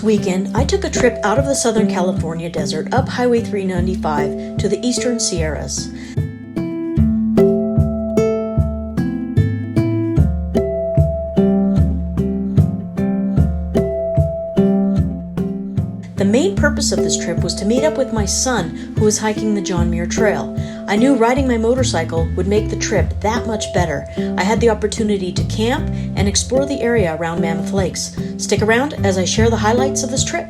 weekend, I took a trip out of the Southern California desert up Highway 395 to the Eastern Sierras. The main purpose of this trip was to meet up with my son, who was hiking the John Muir Trail. I knew riding my motorcycle would make the trip that much better. I had the opportunity to camp and explore the area around Mammoth Lakes. Stick around as I share the highlights of this trip.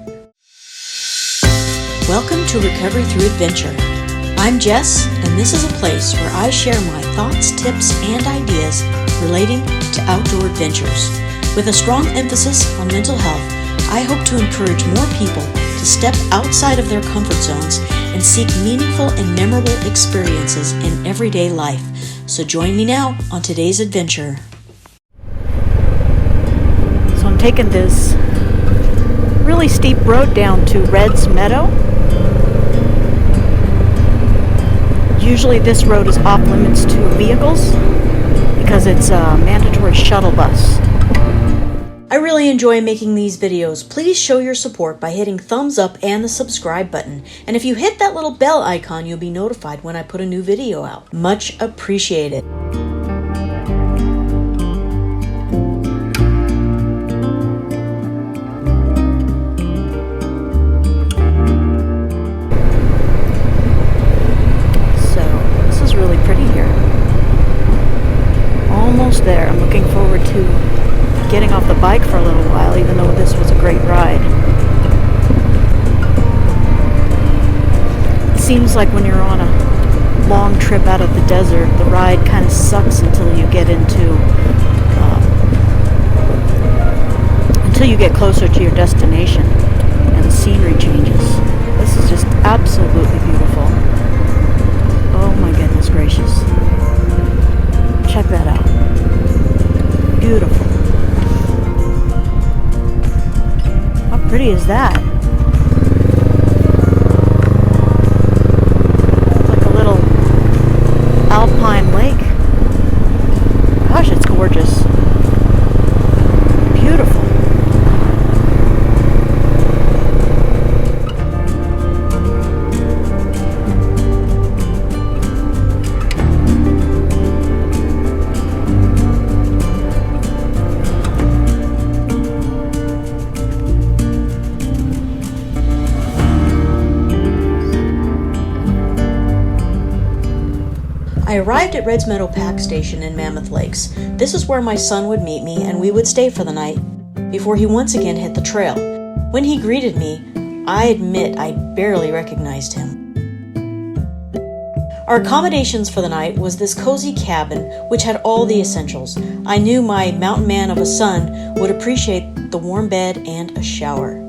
Welcome to Recovery Through Adventure. I'm Jess, and this is a place where I share my thoughts, tips, and ideas relating to outdoor adventures. With a strong emphasis on mental health, I hope to encourage more people to step outside of their comfort zones and seek meaningful and memorable experiences in everyday life. So join me now on today's adventure. So I'm taking this really steep road down to Red's Meadow. Usually this road is off limits to vehicles because it's a mandatory shuttle bus. I really enjoy making these videos. Please show your support by hitting thumbs up and the subscribe button. And if you hit that little bell icon, you'll be notified when I put a new video out. Much appreciated. So, this is really pretty here. Almost there. I'm looking forward to getting off the bike for a little while, even though this was a great ride. It seems like when you're on a long trip out of the desert, the ride kind of sucks until you get closer to your destination and the scenery changes. This is just absolutely beautiful. Oh my goodness gracious. Check that out. Beautiful. How pretty is that? It's like a little alpine lake. Gosh, it's gorgeous. Beautiful. I arrived at Red's Meadow Pack Station in Mammoth Lakes. This is where my son would meet me and we would stay for the night before he once again hit the trail. When he greeted me, I admit I barely recognized him. Our accommodations for the night was this cozy cabin which had all the essentials. I knew my mountain man of a son would appreciate the warm bed and a shower.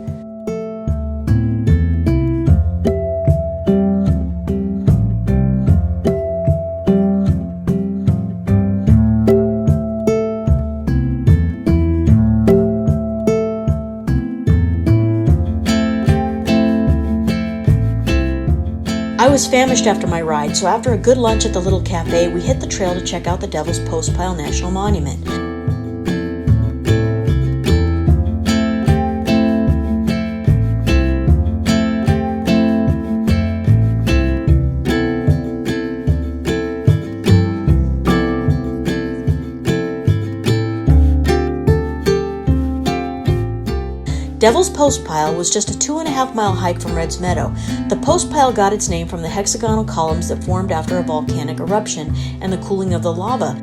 I was famished after my ride, so after a good lunch at the little cafe, we hit the trail to check out the Devil's Postpile National Monument. Devil's Postpile was just a 2.5-mile hike from Red's Meadow. The postpile got its name from the hexagonal columns that formed after a volcanic eruption and the cooling of the lava.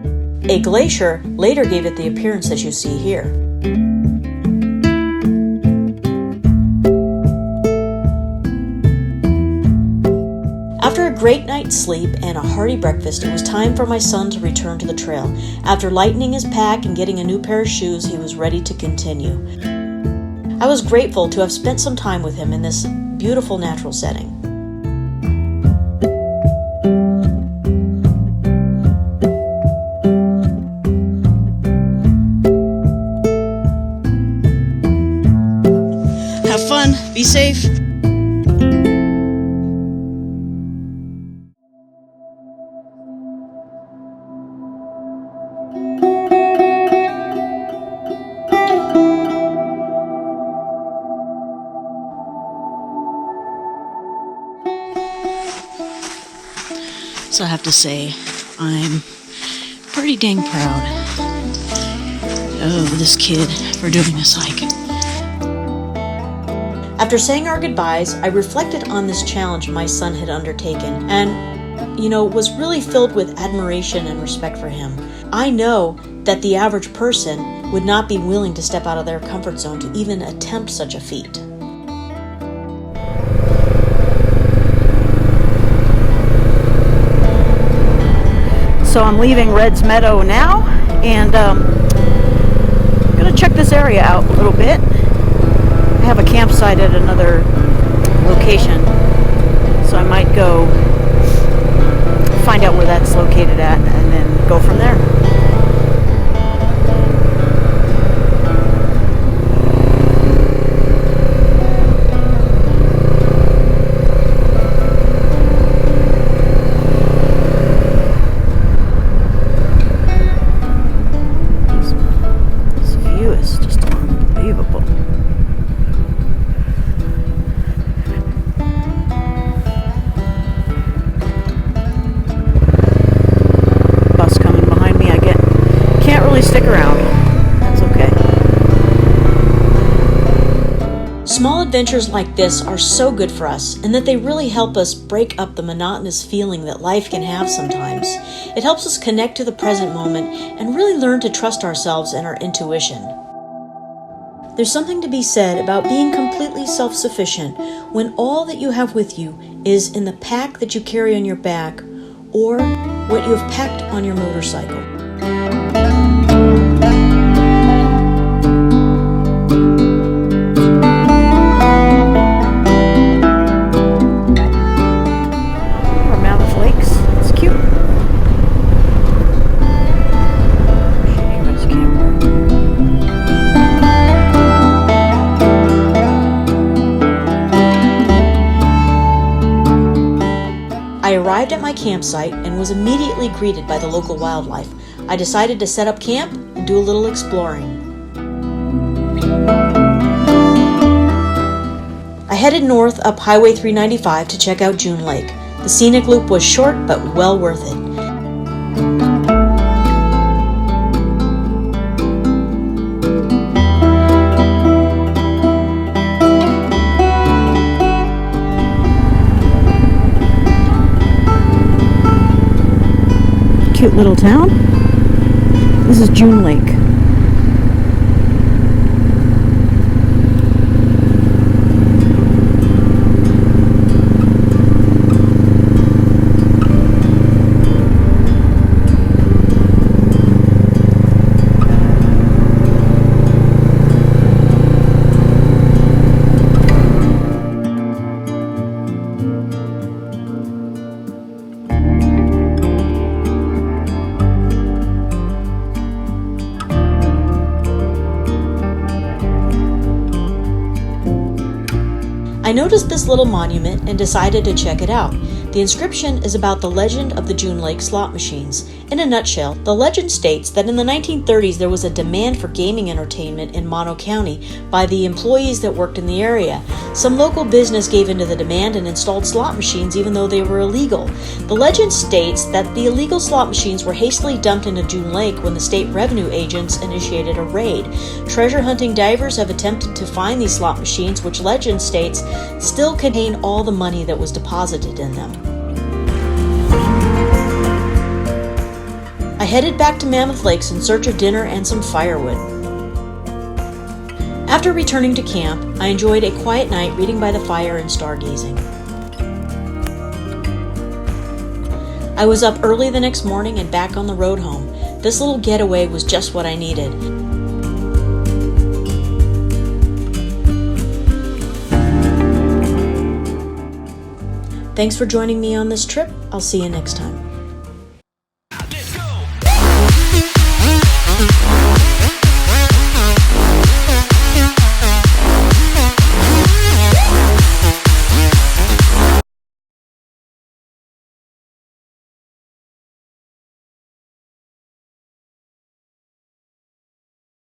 A glacier later gave it the appearance that you see here. After a great night's sleep and a hearty breakfast, it was time for my son to return to the trail. After lightening his pack and getting a new pair of shoes, he was ready to continue. I was grateful to have spent some time with him in this beautiful natural setting. Have fun, be safe. So I have to say, I'm pretty dang proud of this kid for doing this hike. After saying our goodbyes, I reflected on this challenge my son had undertaken and, was really filled with admiration and respect for him. I know that the average person would not be willing to step out of their comfort zone to even attempt such a feat. So I'm leaving Red's Meadow now, and I'm going to check this area out a little bit. I have a campsite at another location, so I might go find out where that's located at and then go from there. This view is just unbelievable. Stick around. That's okay. Small adventures like this are so good for us in that they really help us break up the monotonous feeling that life can have sometimes. It helps us connect to the present moment and really learn to trust ourselves and our intuition. There's something to be said about being completely self-sufficient when all that you have with you is in the pack that you carry on your back or what you have packed on your motorcycle. Mammoth Lakes, it's cute. I arrived at my campsite and was immediately greeted by the local wildlife. I decided to set up camp and do a little exploring. I headed north up Highway 395 to check out June Lake. The scenic loop was short but well worth it. Cute little town. This is June Lake. I noticed this little monument and decided to check it out. The inscription is about the legend of the June Lake slot machines. In a nutshell, the legend states that in the 1930s there was a demand for gaming entertainment in Meadow County by the employees that worked in the area. Some local business gave into the demand and installed slot machines even though they were illegal. The legend states that the illegal slot machines were hastily dumped into June Lake when the state revenue agents initiated a raid. Treasure hunting divers have attempted to find these slot machines, which legend states still contain all the money that was deposited in them. I headed back to Mammoth Lakes in search of dinner and some firewood. After returning to camp, I enjoyed a quiet night reading by the fire and stargazing. I was up early the next morning and back on the road home. This little getaway was just what I needed. Thanks for joining me on this trip. I'll see you next time.